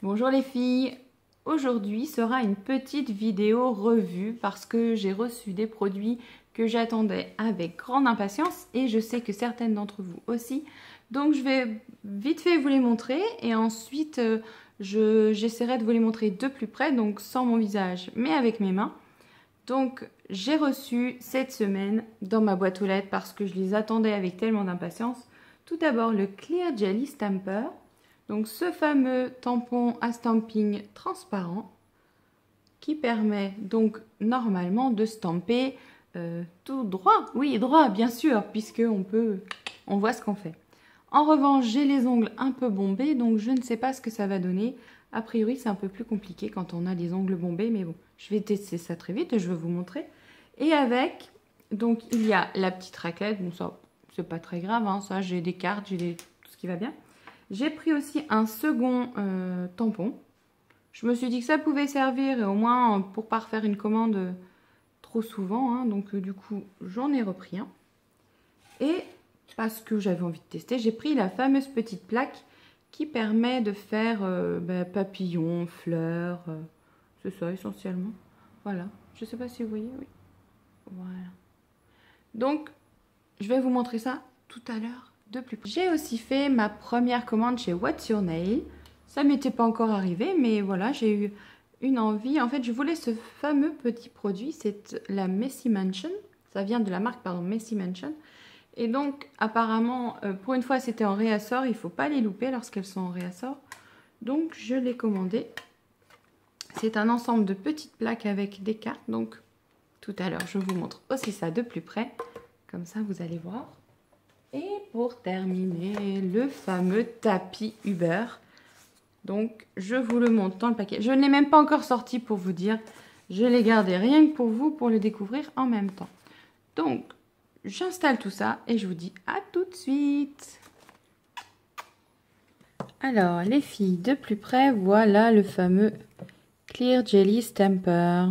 Bonjour les filles, aujourd'hui sera une petite vidéo revue parce que j'ai reçu des produits que j'attendais avec grande impatience et je sais que certaines d'entre vous aussi. Donc je vais vite fait vous les montrer et ensuite j'essaierai de vous les montrer de plus près, donc sans mon visage mais avec mes mains. Donc j'ai reçu cette semaine dans ma boîte aux lettres parce que je les attendais avec tellement d'impatience. Tout d'abord le Clear Jelly Stamper. Donc ce fameux tampon à stamping transparent qui permet donc normalement de stamper tout droit. Oui, droit bien sûr, puisque on voit ce qu'on fait. En revanche, j'ai les ongles un peu bombés, donc je ne sais pas ce que ça va donner. A priori, c'est un peu plus compliqué quand on a les ongles bombés, mais bon, je vais tester ça très vite et je vais vous montrer. Et avec, donc il y a la petite raclette, bon ça, c'est pas très grave, hein, ça j'ai des cartes, tout ce qui va bien. J'ai pris aussi un second tampon. Je me suis dit que ça pouvait servir et au moins pour pas refaire une commande trop souvent. Hein, donc du coup, j'en ai repris un. Et parce que j'avais envie de tester, j'ai pris la fameuse petite plaque qui permet de faire papillons, fleurs. C'est ça essentiellement. Voilà. Je sais pas si vous voyez. Oui. Voilà. Donc, je vais vous montrer ça tout à l'heure. J'ai aussi fait ma première commande chez What's Your Nail. Ça m'était pas encore arrivé, mais voilà, j'ai eu une envie. En fait, je voulais ce fameux petit produit, c'est la Messy Mansion. Ça vient de la marque, pardon, Messy Mansion. Et donc, apparemment, pour une fois, c'était en réassort. Il ne faut pas les louper lorsqu'elles sont en réassort. Donc, je l'ai commandé. C'est un ensemble de petites plaques avec des cartes. Donc, tout à l'heure, je vous montre aussi ça de plus près. Comme ça, vous allez voir. Et pour terminer, le fameux tapis Uber. Donc, je vous le montre dans le paquet. Je ne l'ai même pas encore sorti pour vous dire. Je l'ai gardé rien que pour vous, pour le découvrir en même temps. Donc, j'installe tout ça et je vous dis à tout de suite. Alors, les filles, de plus près, voilà le fameux Clear Jelly Stamper.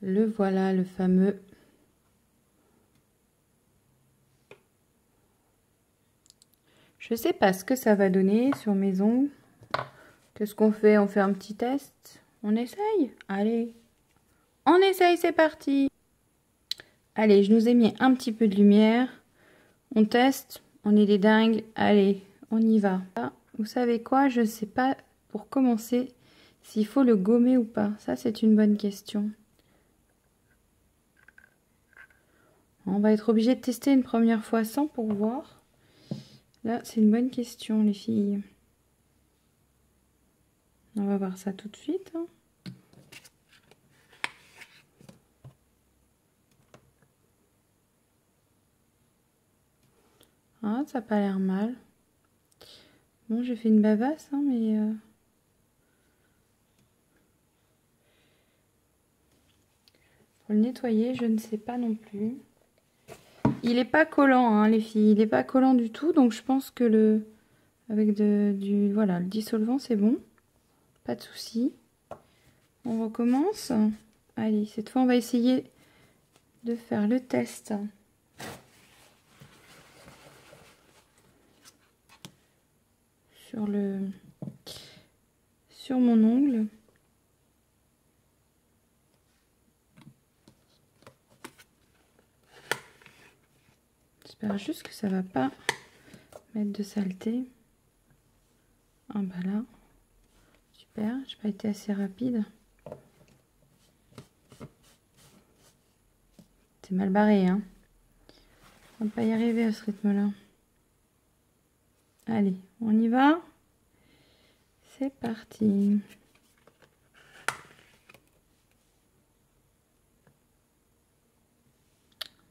Le voilà, le fameux. Je sais pas ce que ça va donner sur mes ongles. Qu'est-ce qu'on fait? On fait un petit test? On essaye? Allez. On essaye, c'est parti. Allez, je nous ai mis un petit peu de lumière. On teste. On est des dingues. Allez, on y va. Vous savez quoi? Je ne sais pas, pour commencer, s'il faut le gommer ou pas. Ça, c'est une bonne question. On va être obligé de tester une première fois sans pour voir. Là, c'est une bonne question, les filles. On va voir ça tout de suite. Hein. Ah, ça n'a pas l'air mal. Bon, j'ai fait une bavasse, hein, mais... Pour le nettoyer, je ne sais pas non plus. Il n'est pas collant, hein, les filles. Il n'est pas collant du tout. Donc, je pense que avec voilà, le dissolvant, c'est bon. Pas de souci. On recommence. Allez, cette fois, on va essayer de faire le test. Sur mon ongle. J'espère juste que ça va pas mettre de saleté. Ah bah là, super, j'ai pas été assez rapide. C'est mal barré, hein. On va pas y arriver à ce rythme-là. Allez, on y va. C'est parti.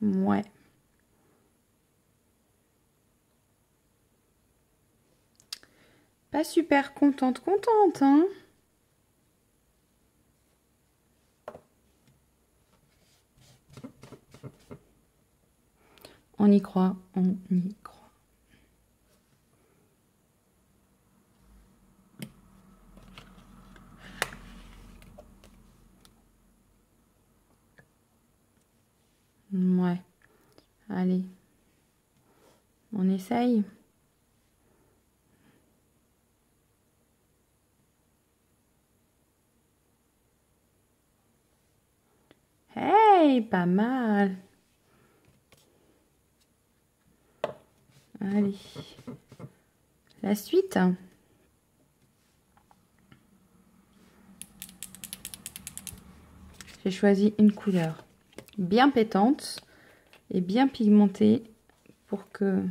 Ouais. Pas super contente, hein. On y croit, on y croit. Ouais. Allez. On essaye. pas mal. Allez. La suite. J'ai choisi une couleur bien pétante et bien pigmentée pour que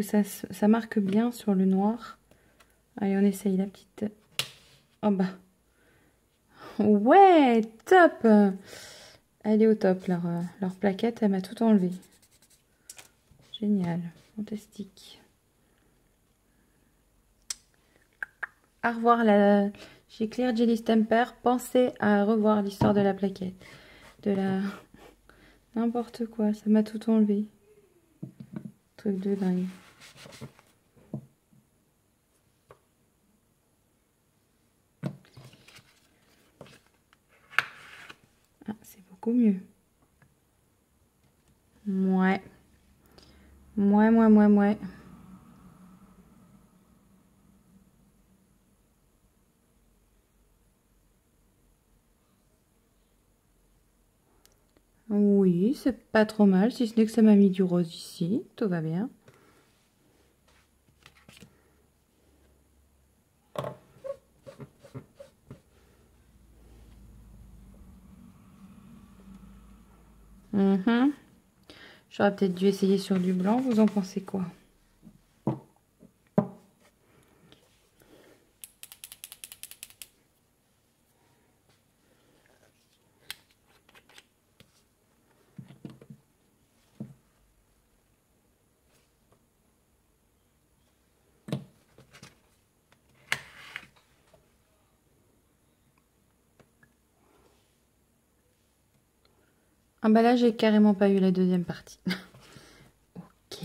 ça marque bien sur le noir. Allez, on essaye la petite. Oh bah. Ouais, top. Elle est au top, leur plaquette, elle m'a tout enlevé. Génial, fantastique. À revoir chez Clear Jelly Stamper. Pensez à revoir l'histoire de la plaquette. N'importe quoi, ça m'a tout enlevé. Truc de dingue. Ah, c'est beaucoup mieux. Ouais. Ouais. Oui, c'est pas trop mal, si ce n'est que ça m'a mis du rose ici. Tout va bien. J'aurais peut-être dû essayer sur du blanc. Vous en pensez quoi? Ah bah là, j'ai carrément pas eu la deuxième partie. Ok.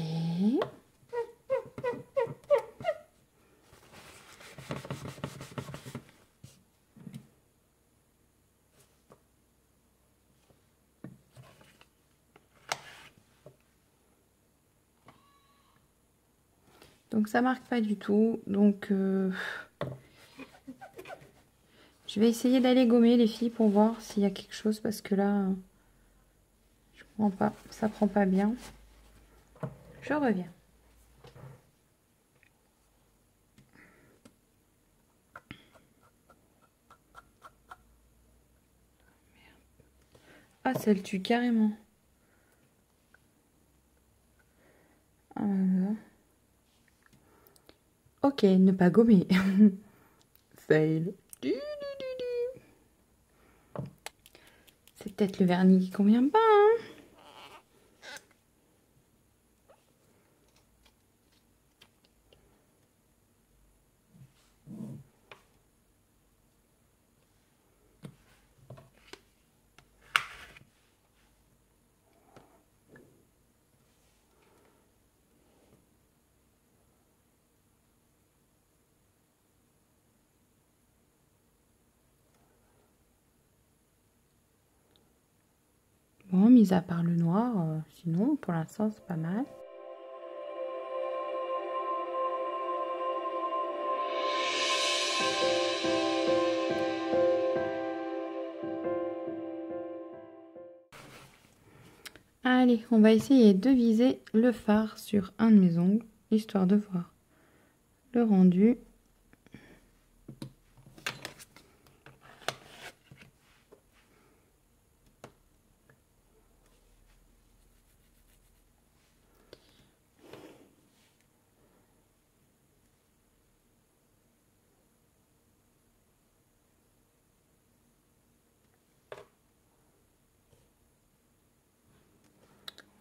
Donc ça marque pas du tout. Donc je vais essayer d'aller gommer les filles pour voir s'il y a quelque chose parce que là, je comprends pas. Ça prend pas bien. Je reviens. Ah, ça le tue carrément. Ah, ok, ne pas gommer. Fail. C'est peut-être le vernis qui convient pas, hein. Bon, mis à part le noir, sinon, pour l'instant, c'est pas mal. Allez, on va essayer de viser le fard sur un de mes ongles, histoire de voir le rendu.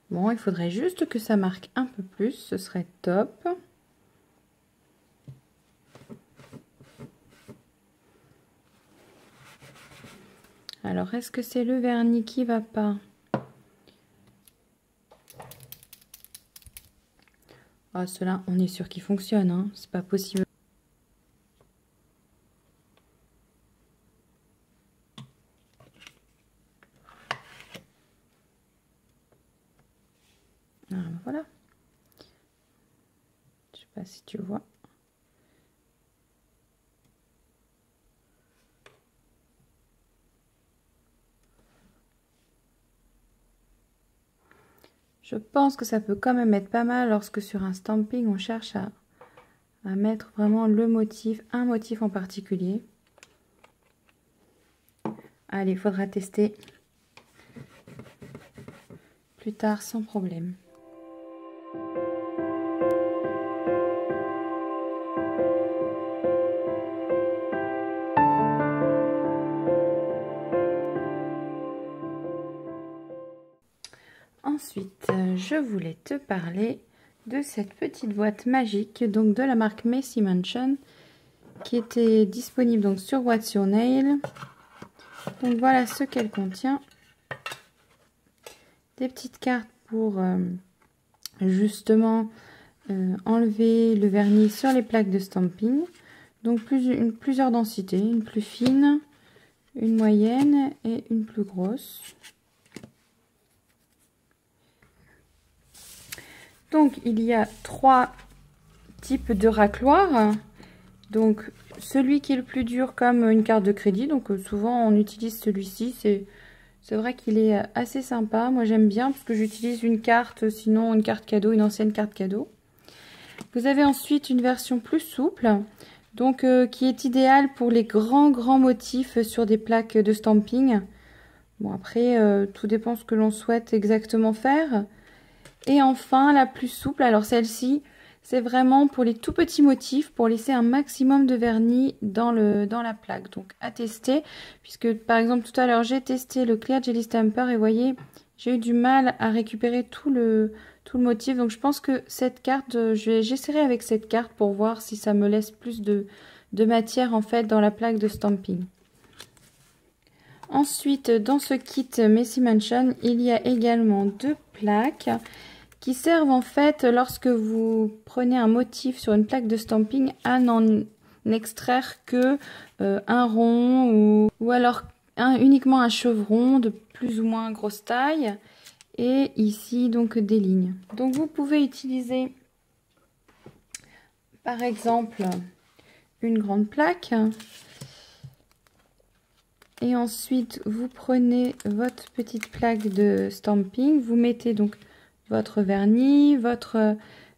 Bon, il faudrait juste que ça marque un peu plus, ce serait top. Alors, est-ce que c'est le vernis qui va pas? Ah, cela, on est sûr qu'il fonctionne, hein. C'est pas possible. Ah, voilà. Je sais pas si tu vois. Je pense que ça peut quand même être pas mal lorsque sur un stamping on cherche à mettre vraiment le motif, un motif en particulier. Allez, il faudra tester plus tard sans problème. Ensuite, je voulais te parler de cette petite boîte magique, donc de la marque Messy Mansion, qui était disponible donc sur What's Your Nail. Donc voilà ce qu'elle contient. Des petites cartes pour justement enlever le vernis sur les plaques de stamping. Donc plusieurs densités, une plus fine, une moyenne et une plus grosse. Donc il y a 3 types de racloirs. Donc celui qui est le plus dur comme une carte de crédit, donc souvent on utilise celui-ci, c'est vrai qu'il est assez sympa, moi j'aime bien parce que j'utilise une carte, sinon une carte cadeau, une ancienne carte cadeau. Vous avez ensuite une version plus souple, donc qui est idéale pour les grands motifs sur des plaques de stamping. Bon après tout dépend ce que l'on souhaite exactement faire. Et enfin la plus souple, alors celle-ci c'est vraiment pour les tout petits motifs, pour laisser un maximum de vernis dans la plaque. Donc à tester, puisque par exemple tout à l'heure j'ai testé le Clear Jelly Stamper et vous voyez, j'ai eu du mal à récupérer tout le motif. Donc je pense que cette carte, j'essaierai avec cette carte pour voir si ça me laisse plus de matière en fait dans la plaque de stamping. Ensuite, dans ce kit Messy Mansion, il y a également 2 plaques qui servent en fait lorsque vous prenez un motif sur une plaque de stamping à n'en extraire que un rond ou alors uniquement un chevron de plus ou moins grosse taille et ici donc des lignes. Donc vous pouvez utiliser par exemple une grande plaque et ensuite vous prenez votre petite plaque de stamping, vous mettez donc votre vernis,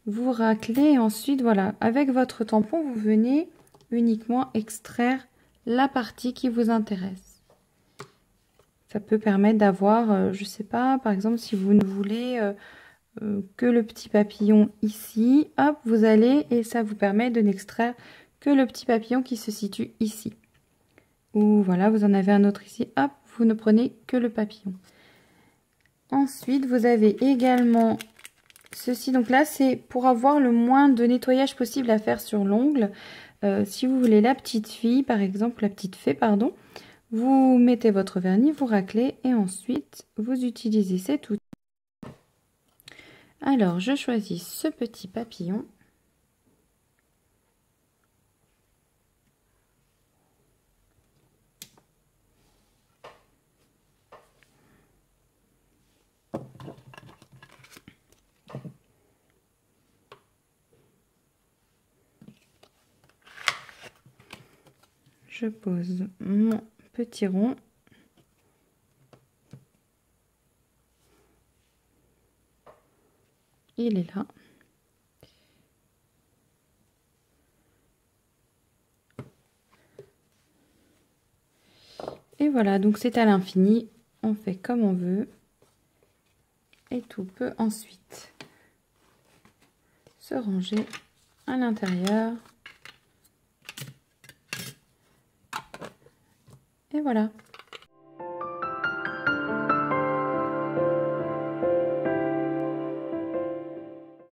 vous raclez et ensuite voilà, avec votre tampon vous venez uniquement extraire la partie qui vous intéresse. Ça peut permettre d'avoir, je sais pas, par exemple si vous ne voulez que le petit papillon ici, hop, vous allez et ça vous permet de n'extraire que le petit papillon qui se situe ici. Ou voilà, vous en avez un autre ici, hop, vous ne prenez que le papillon. Ensuite, vous avez également ceci. Donc là, c'est pour avoir le moins de nettoyage possible à faire sur l'ongle. Si vous voulez la petite fille, par exemple, la petite fée, pardon, vous mettez votre vernis, vous raclez et ensuite, vous utilisez cet outil. Alors, je choisis ce petit papillon. Je pose mon petit rond. Il est là. Et voilà, donc c'est à l'infini. On fait comme on veut. Et tout peut ensuite se ranger à l'intérieur. Et voilà.